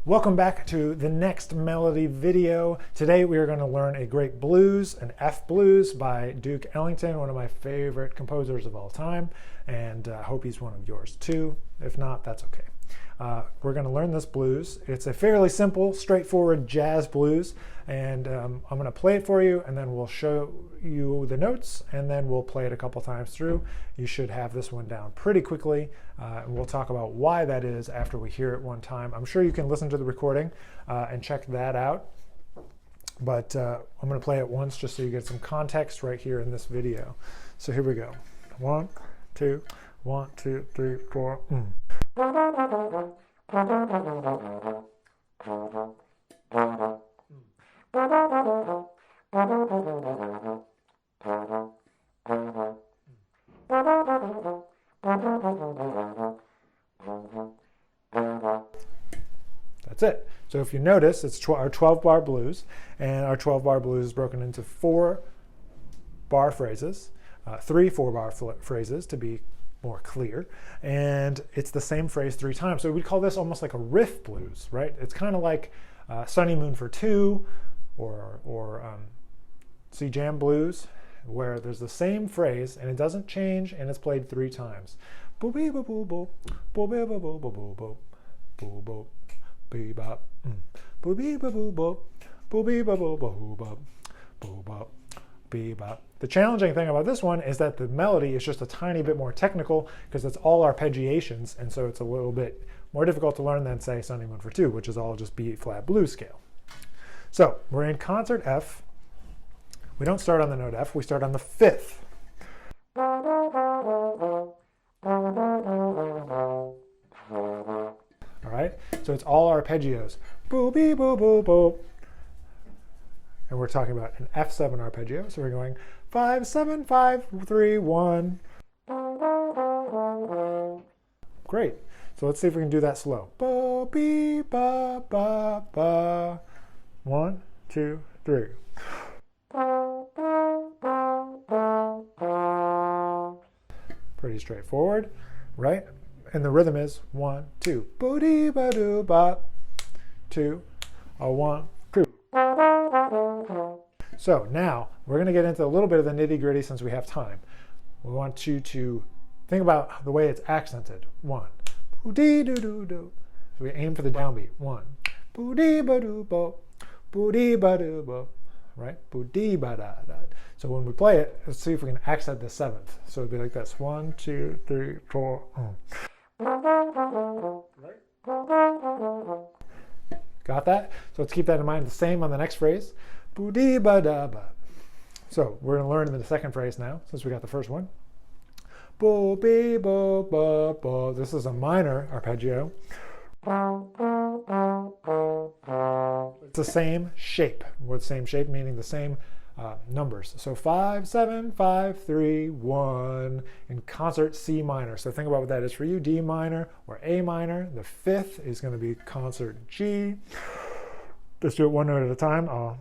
Welcome back to the next melody video. Today we are going to learn a great blues, an F blues by Duke Ellington, one of my favorite composers of all time, and I hope he's one of yours too. If not, that's okay. We're going to learn this blues. It's a fairly simple, straightforward jazz blues, and I'm going to play it for you, and then we'll show you the notes, and then we'll play it a couple times through. You should have this one down pretty quickly, and we'll talk about why that is after we hear it one time. I'm sure you can listen to the recording and check that out, but I'm going to play it once just so you get some context right here in this video. So here we go. 1, 2, 1, 2, 3, 4. That's it. So if you notice, it's our 12-bar blues, and our 12-bar blues is broken into 4-bar phrases, 3 4-bar phrases to be more clear, and it's the same phrase 3 times. So we call this almost like a riff blues, right? It's kind of like Sunny Moon for 2 or C Jam blues, where there's the same phrase and it doesn't change and it's played 3 times. Boo bee boo boo boo boo bee boo boo boo boo boo boo boo bee bop boo bee boo boo boo boo bee boo boo boo boo boo bop bee bop. The challenging thing about this one is that the melody is just a tiny bit more technical because it's all arpeggiations, and so it's a little bit more difficult to learn than, say, Sunny Moon for 2, which is all just B flat blues scale. So we're in concert F. We don't start on the note F, we start on the 5th. All right, so it's all arpeggios. Boo bee boo boo boo. And we're talking about an F7 arpeggio, so we're going 5 7 5 3 1. Great. So let's see if we can do that slow. Ba bee ba ba ba. 1 2 3. Pretty straightforward, right? And the rhythm is 1 2. Boo dee ba doo ba. 2 a 1 2. So now we're going to get into a little bit of the nitty-gritty since we have time. We want you to think about the way it's accented. 1. Boo-dee doo doo doo. So we aim for the downbeat. 1. Boo-dee ba doo bo. Boo-dee ba doo bo. Right? Boo-dee ba da da. So when we play it, let's see if we can accent the 7th. So it'd be like this. 1 2 3 4. Got that? So let's keep that in mind. The same on the next phrase. Boo-dee ba da ba. So we're going to learn the second phrase now, since we got the first one. Bo be bo ba bo. This is a minor arpeggio. It's the same shape. With the same shape meaning the same numbers. So 5 7 5 3 1 in concert C minor. So think about what that is for you. D minor or A minor. The 5th is going to be concert G. Let's do it one note at a time. I'll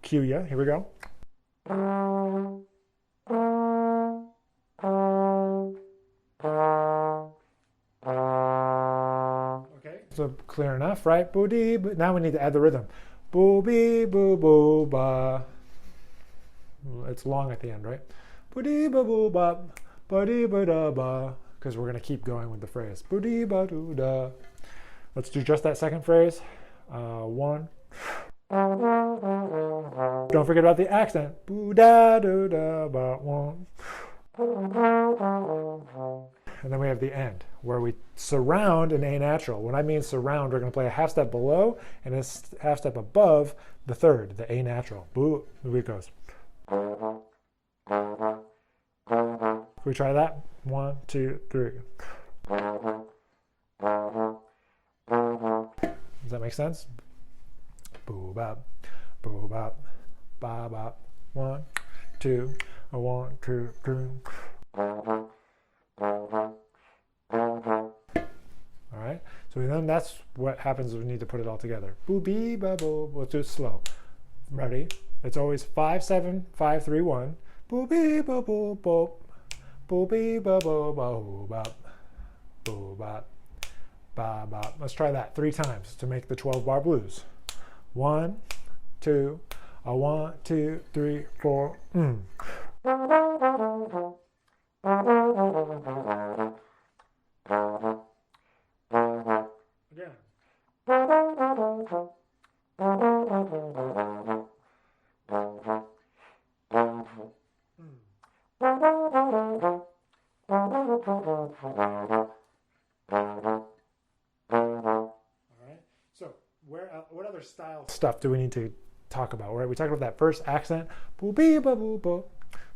cue you. Here we go. Okay, so clear enough, right? Boo dee. Now we need to add the rhythm. Boo bee boo boo ba. It's long at the end, right? Boo dee boo boo ba. Ba dee ba da ba. Because we're going to keep going with the phrase. Boo dee ba doo da. Let's do just that second phrase. 1. Don't forget about the accent. Boo da do da ba 1. And then we have the end, where we surround an A natural. When I mean surround, we're going to play a half step below and a half step above the 3rd, the A natural. Boo. Here it goes. Can we try that? 1 2 3. Does that make sense? Boo bop, boo bop, ba bop. 1 2 1 2 3. All right. So then that's what happens when we need to put it all together. Boo bee ba boo. Let's do it slow. Ready? It's always 5 7 5 3 1. Boo bee ba boo boo. Boo bee ba boo ba boo bop. Boo bop. ba, ba. Let's try that 3 times to make the 12-bar blues. 1, 2, 1, 2, 3, 4. Again. So what other style stuff do we need to talk about? Right, we talked about that first accent, boo bee ba boo bo,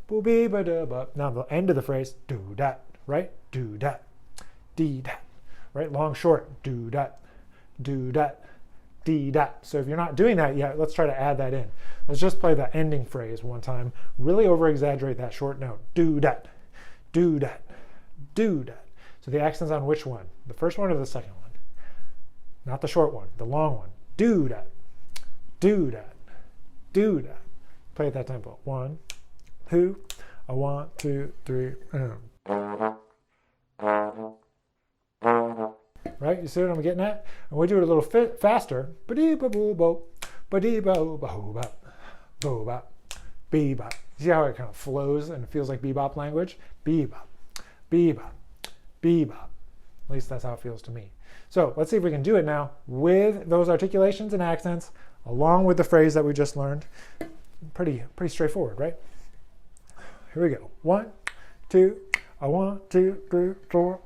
boo bee ba da ba. Now the end of the phrase, do dat, right? Do dat, dee dat, right? Long short, do dat, dee dat. So if you're not doing that yet, let's try to add that in. Let's just play the ending phrase one time. Really over exaggerate that short note. Do dat, do dat, do dat. So the accent's on which one? The first one or the second one? Not the short one, the long one. Do that, do that, do that. Play at that tempo. 1, 2, 1, 2, 3. Right? You see what I'm getting at? And we do it a little faster. Ba-dee-ba-boo-bo, ba-dee-ba-boo-ba-boo-ba, boo-bop, bee-bop. See how it kind of flows and it feels like bebop language? Bebop, bebop, bebop. At least that's how it feels to me. So let's see if we can do it now with those articulations and accents, along with the phrase that we just learned. Pretty straightforward, right? Here we go. 1, 2, 1, 2, 3, 4.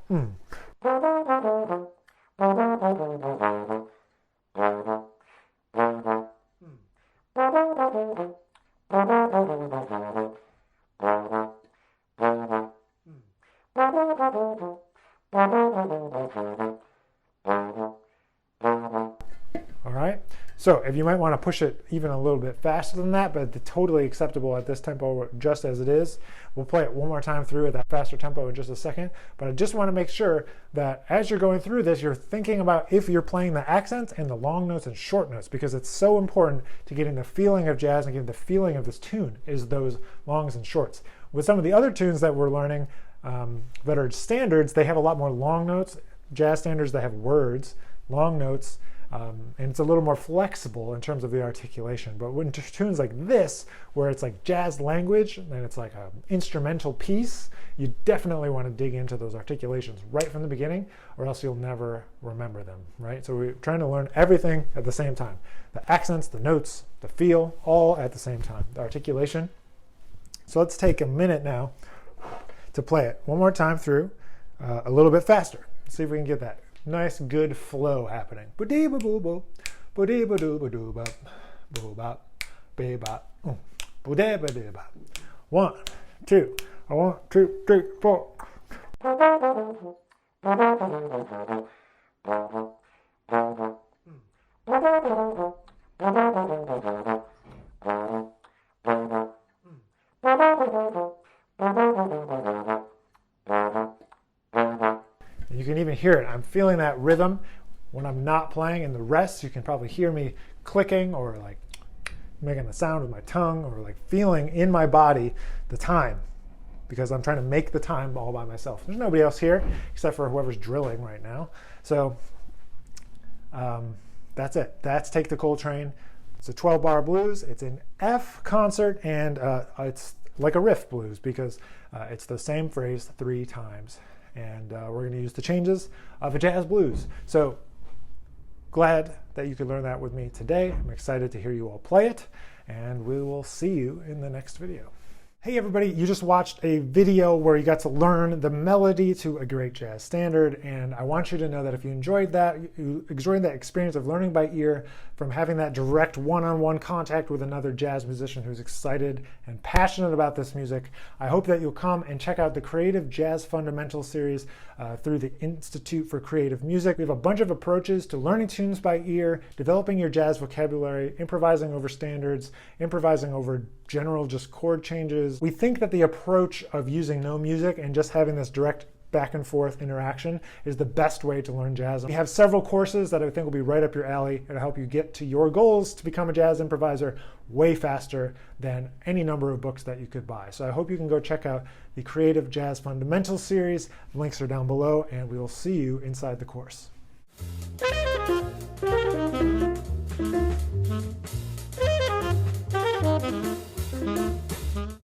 All right, so if you might want to push it even a little bit faster than that, but totally acceptable at this tempo just as it is. We'll play it one more time through at that faster tempo in just a second, but I just want to make sure that as you're going through this, you're thinking about if you're playing the accents and the long notes and short notes, because it's so important to getting the feeling of jazz and getting the feeling of this tune is those longs and shorts. With some of the other tunes that we're learning that are standards, they have a lot more long notes. Jazz standards, they have words, long notes, and it's a little more flexible in terms of the articulation. But when tunes like this, where it's like jazz language and it's like an instrumental piece, you definitely want to dig into those articulations right from the beginning, or else you'll never remember them, right? So we're trying to learn everything at the same time. The accents, the notes, the feel, all at the same time. The articulation. So let's take a minute now to play it one more time through a little bit faster. See if we can get that nice, good flow happening. Ba-dee-ba-boo-bo, ba-dee-ba-doo-ba-doo-bop, boo-bop, be-bop, ba-dee-ba-dee-bop. 1, 2, 1, 2, 3, 4. You can even hear it. I'm feeling that rhythm when I'm not playing. In the rest, you can probably hear me clicking or like making the sound with my tongue or like feeling in my body the time, because I'm trying to make the time all by myself. There's nobody else here except for whoever's drilling right now. So that's it. That's Take the Coltrane. It's a 12-bar blues. It's an F concert, and it's like a riff blues because it's the same phrase 3 times. And we're going to use the changes of a jazz blues. So glad that you could learn that with me today. I'm excited to hear you all play it, and we will see you in the next video. Hey everybody, you just watched a video where you got to learn the melody to a great jazz standard, and I want you to know that if you enjoyed that experience of learning by ear, from having that direct one-on-one contact with another jazz musician who's excited and passionate about this music, I hope that you'll come and check out the Creative Jazz Fundamentals series through the Institute for Creative Music. We have a bunch of approaches to learning tunes by ear, developing your jazz vocabulary, improvising over standards, improvising over general just chord changes. We think that the approach of using no music and just having this direct back and forth interaction is the best way to learn jazz. We have several courses that I think will be right up your alley and help you get to your goals to become a jazz improviser way faster than any number of books that you could buy. So I hope you can go check out the Creative Jazz Fundamentals series. The links are down below, and we will see you inside the course.